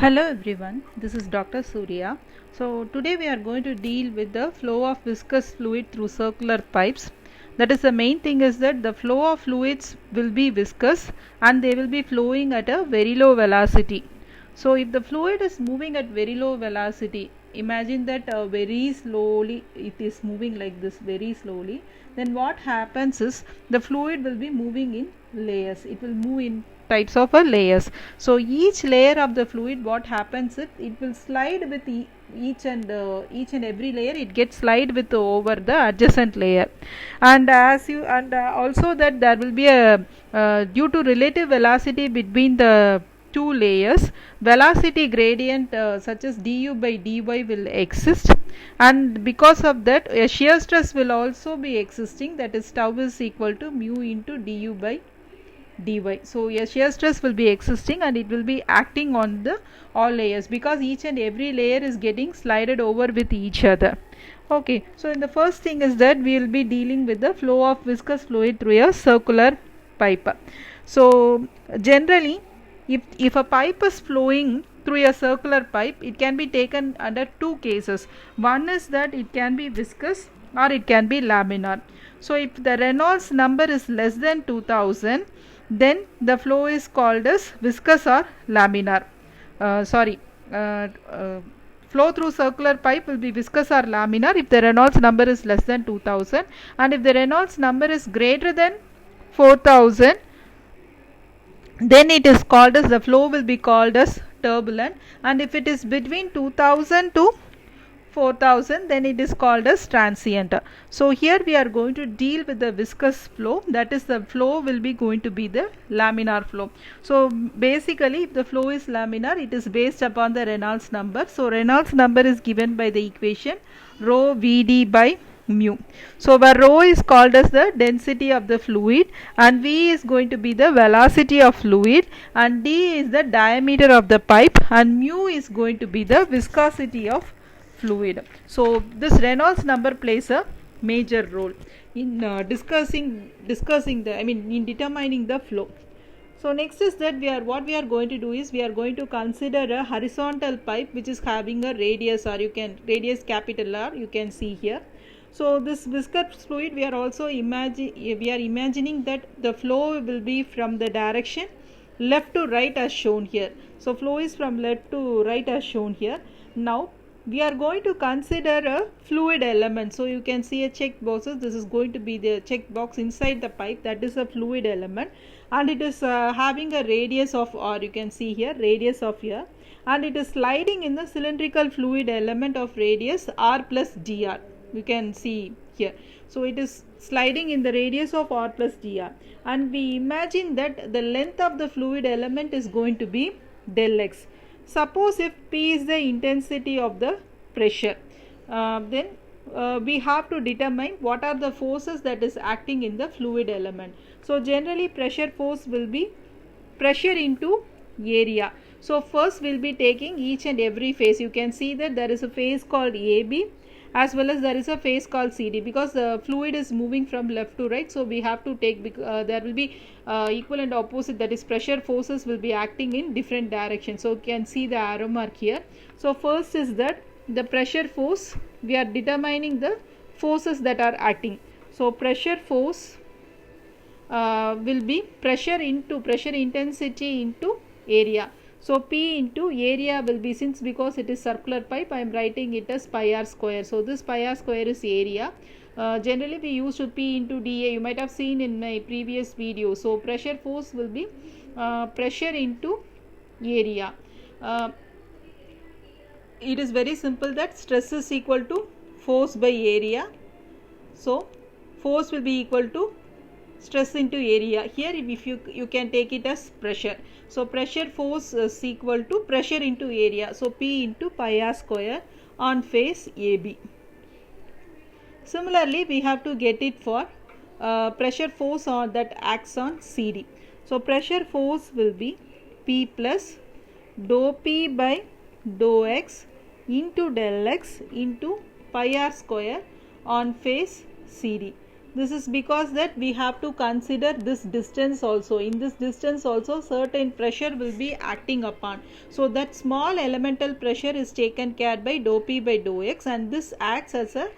Hello everyone, this is Dr. Surya. So today we are going to deal with the flow of viscous fluid through circular pipes. That is, the main thing is that the flow of fluids will be viscous and they will be flowing at a very low velocity. So if the fluid is moving at very low velocity, imagine that very slowly it is moving like this, very slowly, then what happens is the fluid will be moving in layers. It will move in types of layers. So each layer of the fluid, what happens is it will slide with each and every layer, it gets slide with over the adjacent layer. And also that there will be a due to relative velocity between the two layers, velocity gradient such as du by dy will exist, and because of that a shear stress will also be existing, that is tau is equal to mu into du by dy. So a shear stress will be existing and it will be acting on the all layers because each and every layer is getting slided over with each other. Okay, so in the first thing is that we will be dealing with the flow of viscous fluid through a circular pipe. So generally if a pipe is flowing through a circular pipe, it can be taken under two cases. One is that it can be viscous or it can be laminar. So if the Reynolds number is less than 2000, then the flow is called as viscous or laminar. Flow through circular pipe will be viscous or laminar if the Reynolds number is less than 2000, and if the Reynolds number is greater than 4000, then it is called as, the flow will be called as turbulent, and if it is between 2000 to 4000, then it is called as transient. So here we are going to deal with the viscous flow, that is the flow will be going to be the laminar flow. So basically if the flow is laminar, it is based upon the Reynolds number. So Reynolds number is given by the equation rho Vd by mu. So where rho is called as the density of the fluid and V is going to be the velocity of fluid and D is the diameter of the pipe and mu is going to be the viscosity of fluid. So this Reynolds number plays a major role in discussing the in determining the flow. So next is that what we are going to do is we are going to consider a horizontal pipe which is having a radius, or radius capital R, you can see here. So this viscous fluid, we are imagining that the flow will be from the direction left to right as shown here. So flow is from left to right as shown here. Now we are going to consider a fluid element. So you can see a check boxes. This is going to be the check box inside the pipe, that is a fluid element, and it is having a radius of, or you can see here radius of here, and it is sliding in the cylindrical fluid element of radius r plus dr. You can see here. So it is sliding in the radius of r plus dr, and we imagine that the length of the fluid element is going to be del x. Suppose if P is the intensity of the pressure, then we have to determine what are the forces that is acting in the fluid element. So generally pressure force will be pressure into area. So first we will be taking each and every phase. You can see that there is a phase called AB as well as there is a phase called CD, because the fluid is moving from left to right. So we have to take there will be equal and opposite, that is pressure forces will be acting in different directions. So you can see the arrow mark here. So first is that the pressure force, we are determining the forces that are acting. So pressure force will be pressure intensity into area. So P into area will be, since because it is circular pipe, I am writing it as pi r square. So this pi r square is area. Generally we used to P into dA, you might have seen in my previous video. So pressure force will be pressure into area. It is very simple that stress is equal to force by area. So force will be equal to stress into area. Here if you can take it as pressure. So pressure force is equal to pressure into area. So P into pi r square on face AB. Similarly we have to get it for pressure force on that acts on CD. So pressure force will be P plus dou P by dou X into del X into pi r square on face CD. This is because that we have to consider this distance also. In this distance also certain pressure will be acting upon. So that small elemental pressure is taken care by dou p by dou x, and this acts as a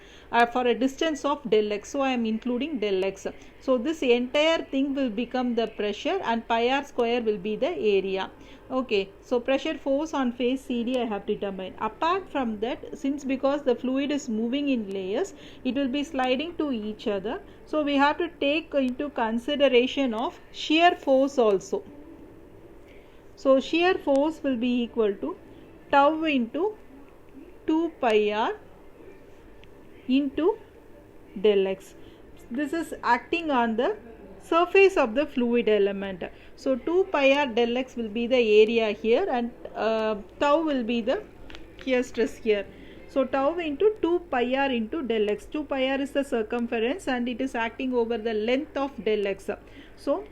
for a distance of del x. So I am including del x. So this entire thing will become the pressure, and pi r square will be the area. Okay, so pressure force on face CD I have determined. Apart from that, since because the fluid is moving in layers, it will be sliding to each other. So we have to take into consideration of shear force also. So shear force will be equal to tau into 2 pi r into del x. This is acting on the surface of the fluid element. So 2 pi r del x will be the area here, and tau will be the shear stress here. So tau into 2 pi r into del x. 2 pi r is the circumference and it is acting over the length of del x. So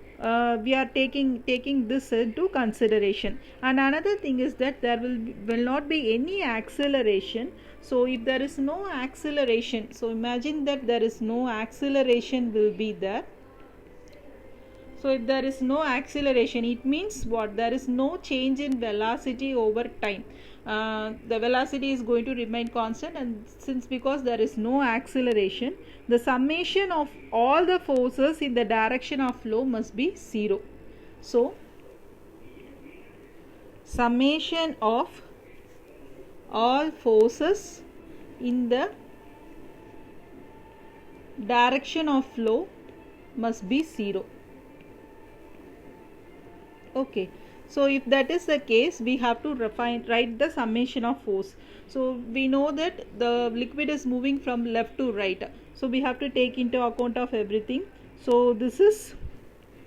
we are taking this into consideration. And another thing is that there will not be any acceleration. So if there is no acceleration, so imagine that there is no acceleration will be there. So if there is no acceleration, it means what? There is no change in velocity over time. The velocity is going to remain constant, and since because there is no acceleration, the summation of all the forces in the direction of flow must be 0. So summation of all forces in the direction of flow must be 0. Okay, so if that is the case, we have to write the summation of force. So we know that the liquid is moving from left to right, so we have to take into account of everything. So this is,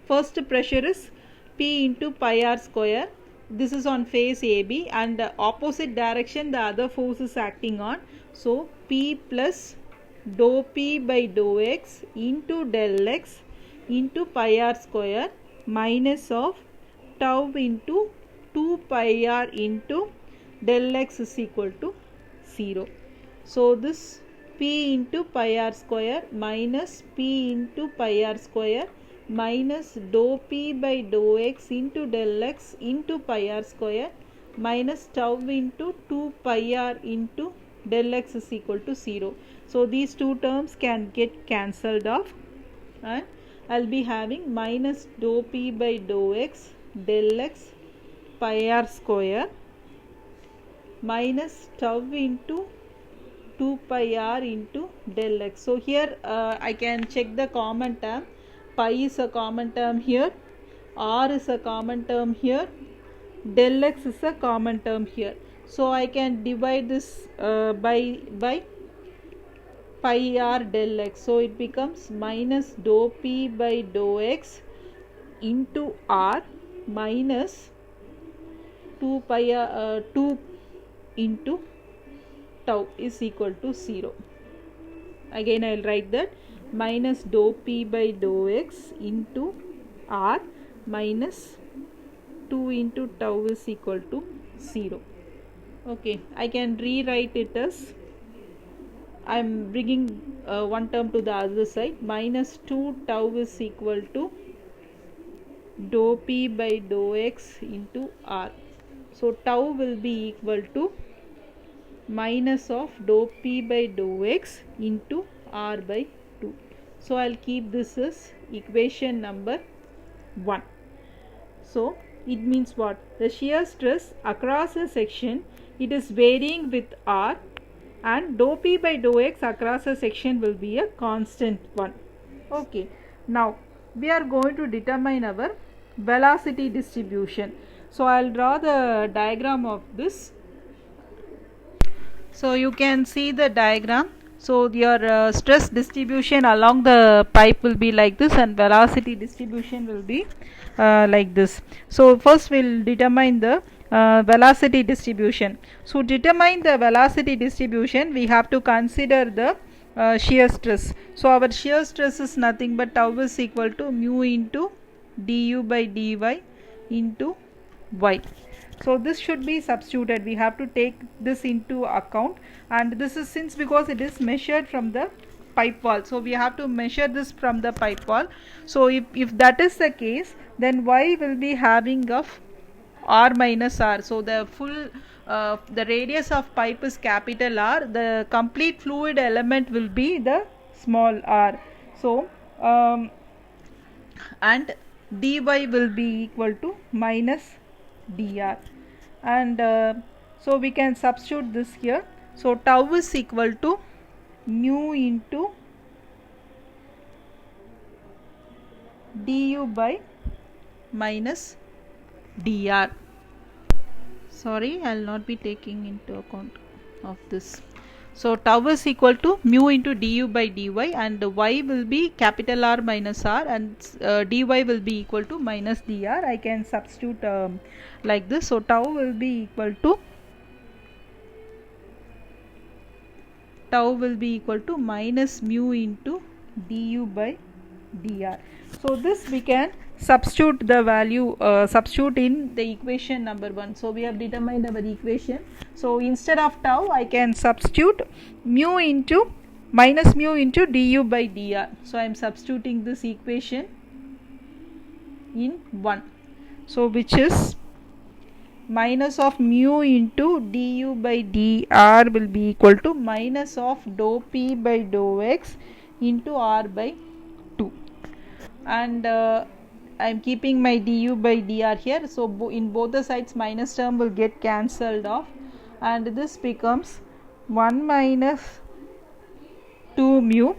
first pressure is P into pi r square. This is on face AB, and the opposite direction the other force is acting on. So P plus dou P by dou x into del x into pi r square minus of tau into 2 pi r into del x is equal to 0. So this P into pi r square minus P into pi r square minus dou P by dou x into del x into pi r square minus tau into 2 pi r into del x is equal to 0. So these two terms can get cancelled off, and I'll be having minus dou P by dou x del x pi r square minus tau into 2 pi r into del x. So here I can check the common term. Pi is a common term here, r is a common term here, del x is a common term here. So I can divide this by pi r del x. So it becomes minus dou P by dou x into r minus 2 pi r 2 into tau is equal to 0. Again I will write that minus dou P by dou x into r minus 2 into tau is equal to 0. Okay, I can rewrite it as, I am bringing one term to the other side, minus 2 tau is equal to dou P by dou x into r. So tau will be equal to minus of dou P by dou x into r by 2. So I'll keep this as equation number 1. So it means what? The shear stress across a section, it is varying with r, and dou P by dou x across a section will be a constant one. Okay, now we are going to determine our velocity distribution. So I'll draw the diagram of this. So you can see the diagram. So your stress distribution along the pipe will be like this, and velocity distribution will be like this. So first we'll determine the velocity distribution. So determine the velocity distribution, we have to consider the shear stress. So our shear stress is nothing but tau is equal to mu into du by dy into y. So this should be substituted. We have to take this into account, and this is, since because it is measured from the pipe wall. So we have to measure this from the pipe wall. So if that is the case, then y will be having of r minus r. So the full the radius of pipe is capital R, the complete fluid element will be the small r. So and dy will be equal to minus dr, and so we can substitute this here. So tau is equal to mu into du by minus dr. Sorry, I will not be taking into account of this. So tau is equal to mu into du by dy, and y will be capital R minus r, and dy will be equal to minus dr. I can substitute like this. So tau will be equal to minus mu into du by dr. So this we can substitute the value, substitute in the equation number 1. So we have determined our equation. So instead of tau, I can substitute mu into minus mu into du by dr. So I am substituting this equation in 1. So which is minus of mu into du by dr will be equal to minus of dou p by dou x into r by 2. And I am keeping my du by dr here. So in both the sides minus term will get cancelled off, and this becomes 1 minus 2 mu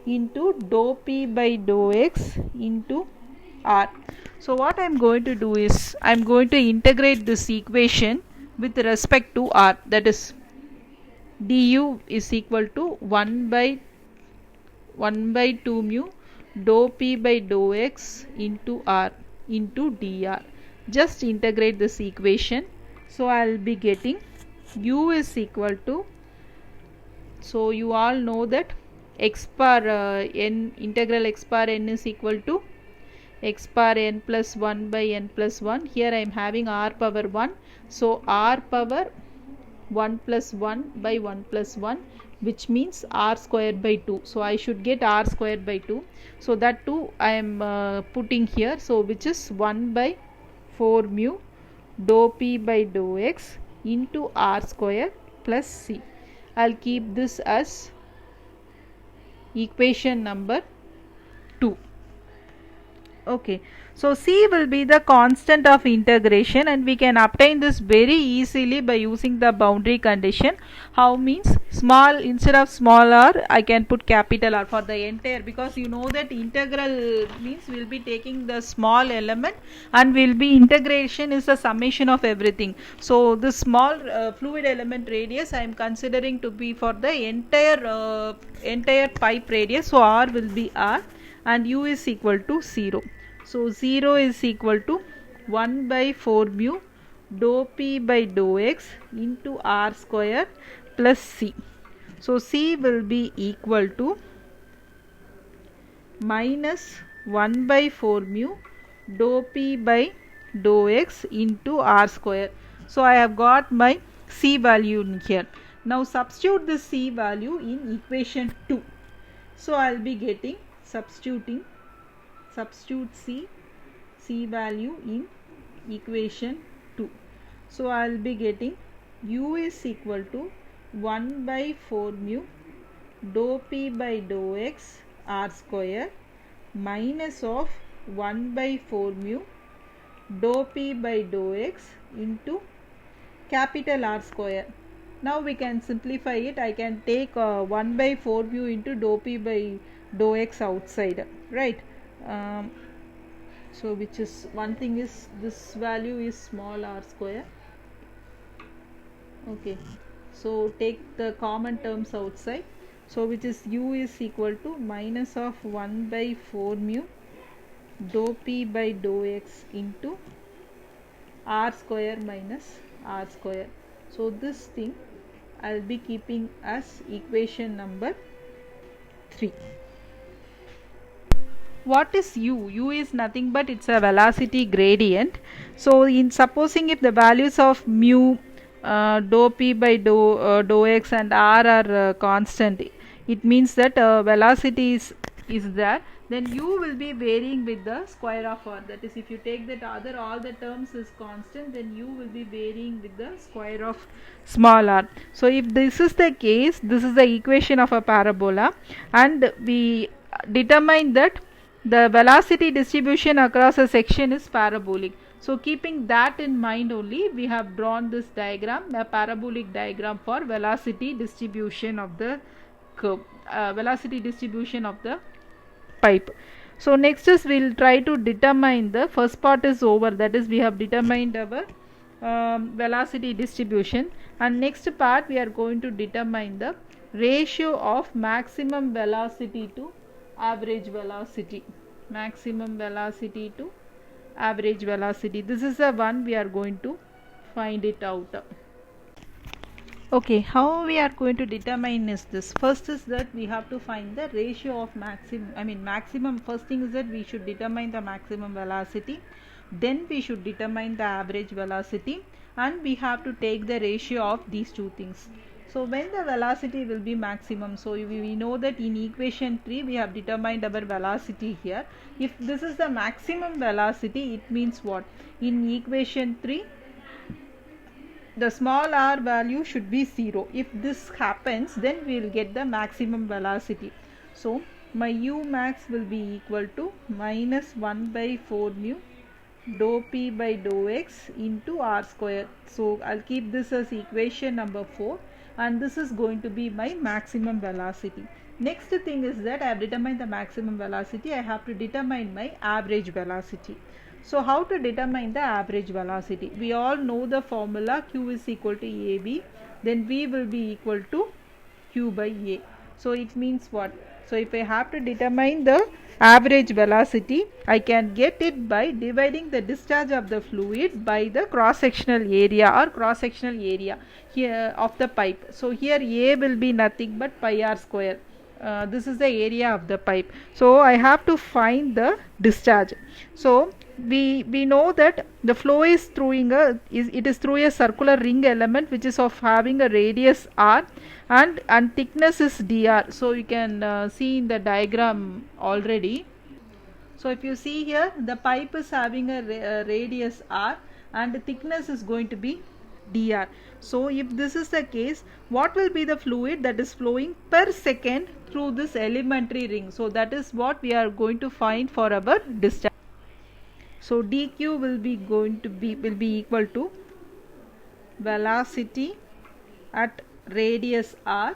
into dou p by dou x into r. So what I am going to do is I am going to integrate this equation with respect to r, that is du is equal to 1 by 2 mu dou p by dou x into r into dr. Just integrate this equation. So I will be getting u is equal to, so you all know that x power n, integral x power n is equal to x power n plus 1 by n plus 1. Here I am having r power 1. So r power 1 plus 1 by 1 plus 1, which means r square by 2. So I should get r square by 2. So that 2 I am putting here. So which is 1 by 4 mu dou p by dou x into r square plus c. I will keep this as equation number 2. Okay, so c will be the constant of integration, and we can obtain this very easily by using the boundary condition. How means, small, instead of small r I can put capital R for the entire, because you know that integral means we will be taking the small element and will be integration is the summation of everything. So this small fluid element radius I am considering to be for the entire pipe radius. So r will be r and u is equal to 0. So 0 is equal to 1 by 4 mu dou p by dou x into r square plus c. So c will be equal to minus 1 by 4 mu dou p by dou x into r square. So I have got my c value in here. Now substitute the c value in equation 2. So I will be getting, substitute c value in equation 2. So I will be getting u is equal to 1 by 4 mu dou p by dou x r square minus of 1 by 4 mu dou p by dou x into capital R square. Now we can simplify it. I can take 1 by 4 mu into dou p by dou x outside, right? So which is, one thing is this value is small r square. Okay, so take the common terms outside. So which is u is equal to minus of 1 by 4 mu dou p by dou x into r square minus r square. So this thing I will be keeping as equation number 3. What is u? U is nothing but it's a velocity gradient. So in supposing if the values of mu, dou p by dou x and r are constant, it means that velocity is there, then u will be varying with the square of r. That is, if you take that other all the terms is constant, then u will be varying with the square of small r. So if this is the case, this is the equation of a parabola, and we determine that the velocity distribution across a section is parabolic. So keeping that in mind only, we have drawn this diagram, a parabolic diagram for velocity distribution of the curve, velocity distribution of the pipe. So next is we'll try to determine, the first part is over, that is we have determined our velocity distribution, and next part we are going to determine the ratio of maximum velocity to average velocity, maximum velocity to average velocity. This is the one we are going to find it out. Okay, how we are going to determine is this. First is that we have to find the ratio of maximum. First thing is that we should determine the maximum velocity, then we should determine the average velocity, and we have to take the ratio of these two things. So when the velocity will be maximum, so we know that in equation 3 we have determined our velocity here. If this is the maximum velocity, it means what? In equation 3, the small r value should be 0. If this happens, then we will get the maximum velocity. So my u max will be equal to minus 1 by 4 mu dou p by dou x into r square. So I'll keep this as equation number 4, and this is going to be my maximum velocity. Next thing is that I have determined the maximum velocity, I have to determine my average velocity. So how to determine the average velocity? We all know the formula, q is equal to AB, then V will be equal to q by A. So it means what? So if I have to determine the average velocity, I can get it by dividing the discharge of the fluid by the cross-sectional area or cross-sectional area here of the pipe. So here A will be nothing but pi r square. This is the area of the pipe. So I have to find the discharge. So we know that the flow is through a circular ring element which is of having a radius r, and thickness is dr. So you can see in the diagram already. So if you see here, the pipe is having a radius r and the thickness is going to be dr. So if this is the case, what will be the fluid that is flowing per second through this elementary ring? So that is what we are going to find for our discharge. So dq will be equal to velocity at radius r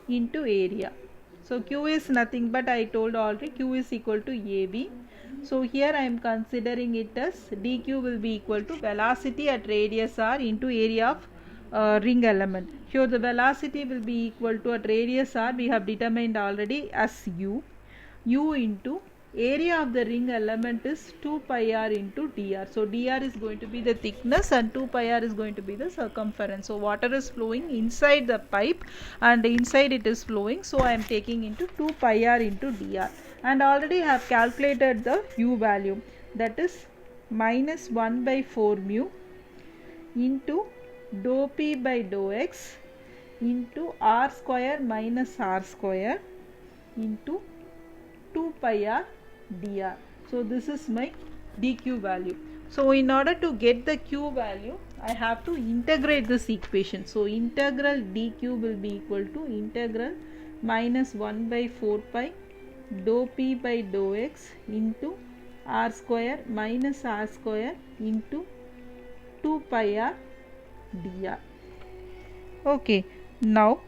into area. So q is nothing but, I told already, q is equal to AB. So here I am considering it as dq will be equal to velocity at radius r into area of ring element. Here the velocity will be equal to, at radius r we have determined already as u into area of the ring element is 2 pi r into dr. So dr is going to be the thickness and 2 pi r is going to be the circumference. So water is flowing inside the pipe and inside it is flowing, so I am taking into 2 pi r into dr, and already have calculated the u value, that is minus 1 by 4 mu into dou p by dou x into r square minus r square into 2 pi r dr. So this is my dq value. So in order to get the q value, I have to integrate this equation. So integral dq will be equal to integral minus 1 by 4 pi dou p by dou x into r square minus r square into 2 pi r dr. Okay, now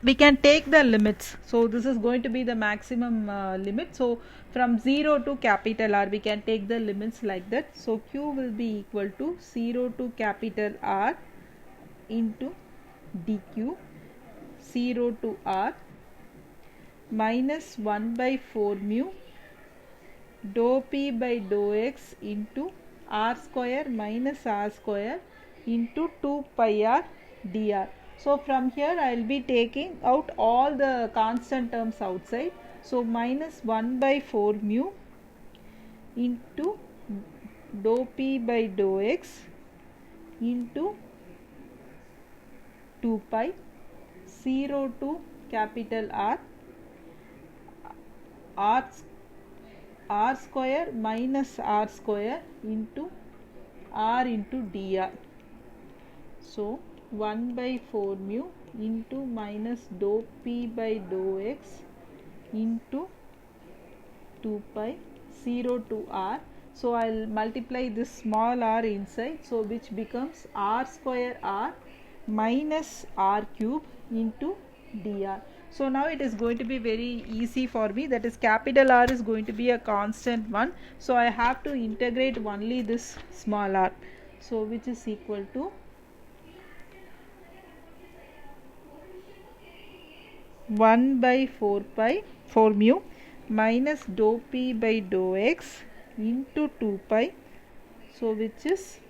we can take the limits. So this is going to be the maximum limit. So from 0 to capital R we can take the limits like that. So q will be equal to 0 to capital R into dq 0 to R minus 1 by 4 mu dou p by dou x into r square minus r square into 2 pi r dr. So from here I will be taking out all the constant terms outside. So minus 1 by 4 mu into dou p by dou x into 2 pi 0 to capital R square minus R square into R into dr. So 1 by 4 mu into minus dou p by dou x into 2 pi 0 to r. So I'll multiply this small r inside, so which becomes r square r minus r cube into dr. So now it is going to be very easy for me, that is capital R is going to be a constant one, so I have to integrate only this small r, so which is equal to 1 by 4 pi 4 mu minus dou p by dou x into 2 pi, so which is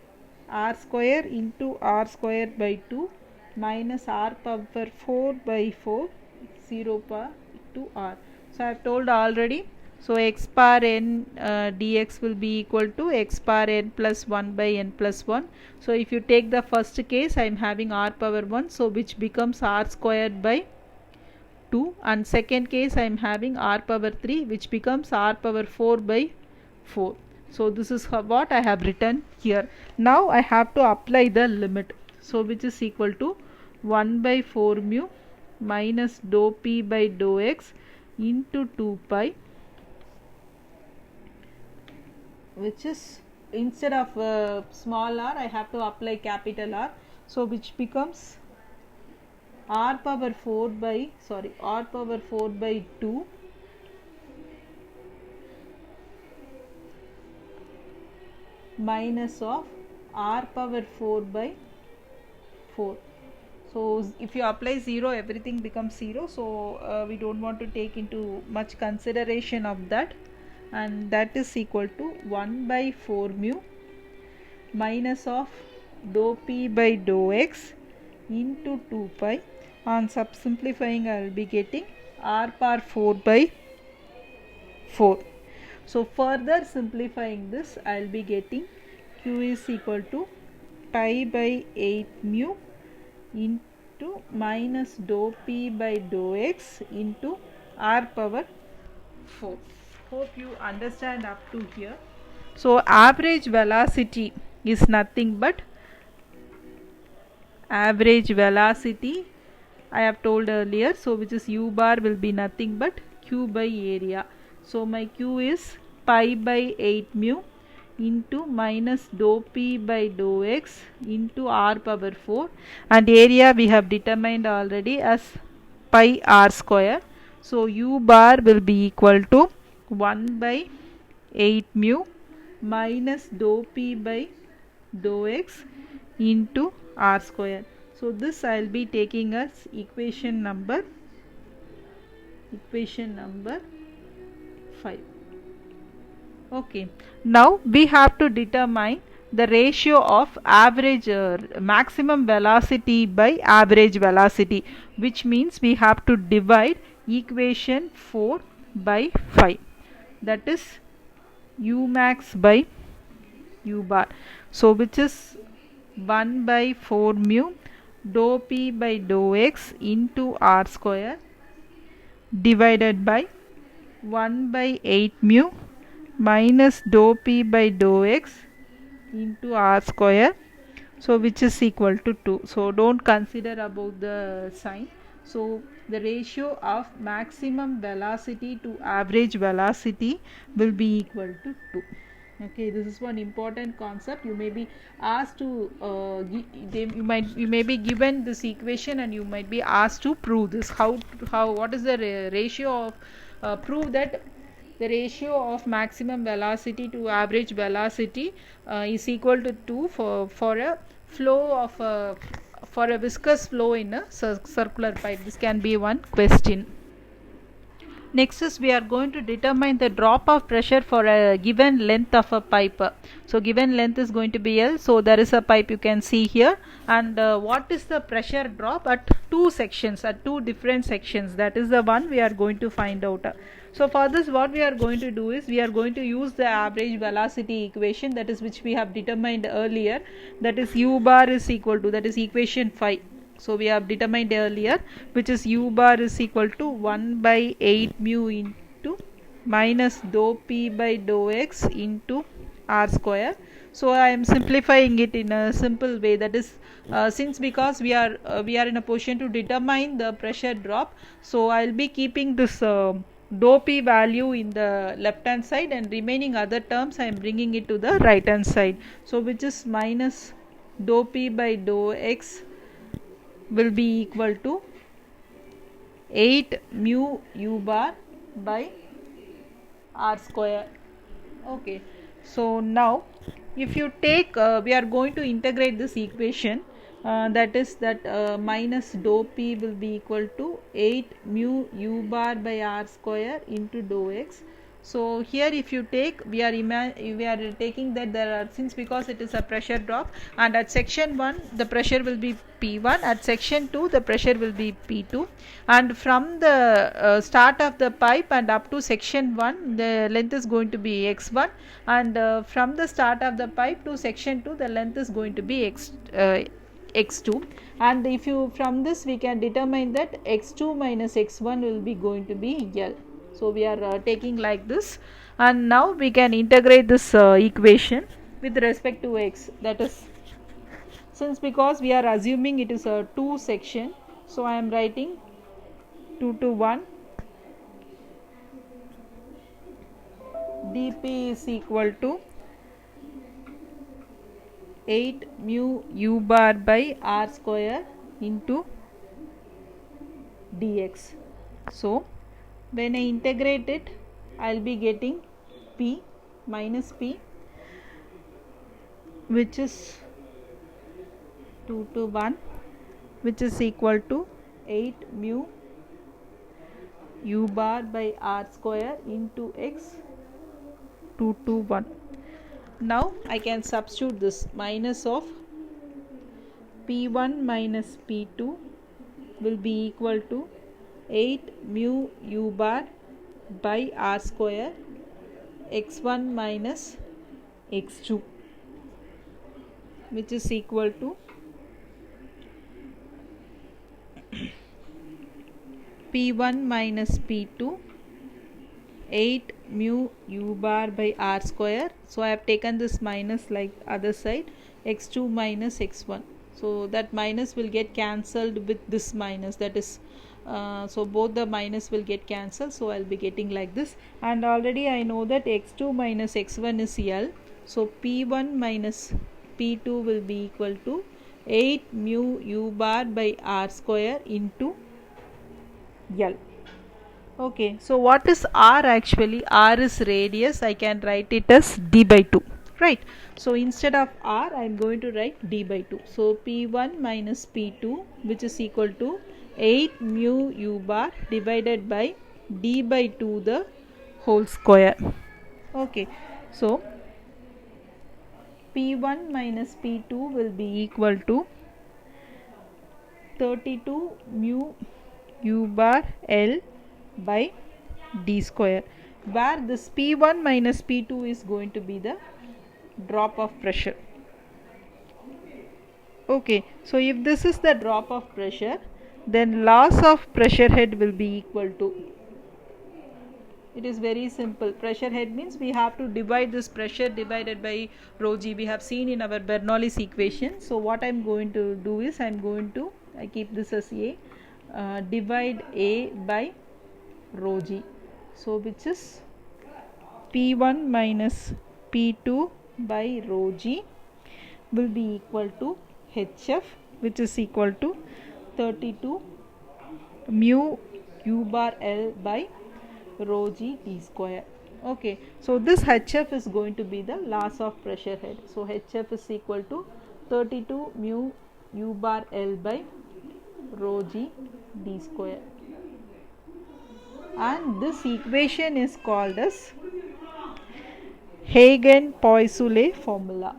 r square into r square by 2 minus r power 4 by 4 0 power to r. So I have told already, so x power n dx will be equal to x power n plus 1 by n plus 1. So if you take the first case, I am having r power 1, so which becomes r squared by 2, and second case I am having r power 3, which becomes r power 4 by 4. So this is what I have written here. Now I have to apply the limit, so which is equal to 1 by 4 mu minus dou p by dou x into 2 pi, which is instead of small r I have to apply capital R, so which becomes r power 4 by 2 minus of r power 4 by 4. So if you apply 0, everything becomes 0, so we don't want to take into much consideration of that, and that is equal to 1 by 4 mu minus of dou p by dou x into 2 pi. On simplifying, I will be getting r power 4 by 4. So further simplifying this, I will be getting q is equal to pi by 8 mu into minus dou p by dou x into r power 4. Hope you understand up to here. So average velocity is nothing but average velocity I have told earlier, so which is u bar will be nothing but q by area. So my q is pi by 8 mu into minus dou p by dou x into r power 4, and area we have determined already as pi r square. So u bar will be equal to 1 by 8 mu minus dou p by dou x into r square. So this I will be taking as equation number 5. Okay, now we have to determine the ratio of average maximum velocity by average velocity, which means we have to divide equation 4 by 5, that is u max by u bar. So which is 1 by 4 mu dou p by dou x into r square divided by 1 by 8 mu minus dou p by dou x into r square, so which is equal to 2. So don't consider about the sign. So the ratio of maximum velocity to average velocity will be equal to 2. Okay, this is one important concept. You may be asked to you may be given this equation and you might be asked to prove this. What is the ratio of prove that the ratio of maximum velocity to average velocity is equal to 2 for a flow of for a viscous flow in a circular pipe. This can be one question. Next is we are going to determine the drop of pressure for a given length of a pipe. So given length is going to be L. So there is a pipe you can see here, and what is the pressure drop at two different sections, that is the one we are going to find out. So for this, what we are going to do is we are going to use the average velocity equation, that is which we have determined earlier, that is u bar is equal to, that is equation 5. So we have determined earlier, which is u bar is equal to 1 by 8 mu into minus dou p by dou x into r square. So I am simplifying it in a simple way, that is since because we are in a position to determine the pressure drop, so I will be keeping this dou p value in the left hand side, and remaining other terms I am bringing it to the right hand side. So which is minus dou p by dou x will be equal to 8 mu u bar by r square. Okay, so now if you take we are going to integrate this equation, that is that minus dou p will be equal to 8 mu u bar by r square into dou x. So here if you take, we are taking that there are, since because it is a pressure drop, and at section 1 the pressure will be P1, at section 2 the pressure will be P2, and from the start of the pipe and up to section 1 the length is going to be x1, and from the start of the pipe to section 2 the length is going to be x2, and if you, from this we can determine that x2 minus x1 will be going to be L. So we are taking like this, and now we can integrate this equation with respect to x, that is, since because we are assuming it is a 2 section, so I am writing 2 to 1 dp is equal to 8 mu u bar by r square into dx. So when I integrate it, I will be getting p minus p, which is 2 to 1, which is equal to 8 mu u bar by r square into x 2 to 1. Now I can substitute this, minus of p1 minus p2 will be equal to 8 mu u bar by r square x1 minus x2, which is equal to p1 minus p2 8 mu u bar by r square. So I have taken this minus like other side, x2 minus x1, so that minus will get cancelled with this minus, that is so both the minus will get cancelled, so I will be getting like this, and already I know that x2 minus x1 is L, so p1 minus p2 will be equal to 8 mu u bar by r square into L. Okay, so what is r actually? R is radius, I can write it as d by 2, right? So instead of r I am going to write d by 2. So p1 minus p2, which is equal to 8 mu u bar divided by d by 2 the whole square. Okay, so p1 minus p2 will be equal to 32 mu u bar L by d square, where this p1 minus p2 is going to be the drop of pressure. Okay, so if this is the drop of pressure, then loss of pressure head will be equal to, it is very simple, pressure head means we have to divide this pressure divided by rho g, we have seen in our Bernoulli's equation. So what I am going to do is I am going to keep this as a divide a by rho g, so which is p1 minus p2 by rho g will be equal to hf, which is equal to 32 mu u bar L by rho g d square. Okay, so this hf is going to be the loss of pressure head, so hf is equal to 32 mu u bar L by rho g d square, and this equation is called as Hagen-Poiseuille formula.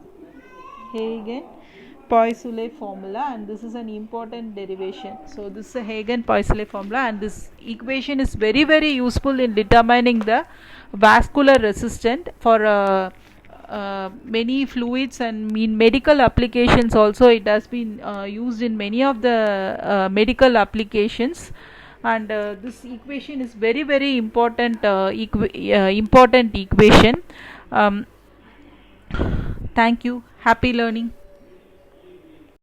Hagen-Poiseuille formula, and this is an important derivation. So this is a Hagen-Poiseuille formula, and this equation is very useful in determining the vascular resistance for many fluids and in medical applications also. It has been used in many of the medical applications, and this equation is very very important, important equation. um, Thank you. Happy learning.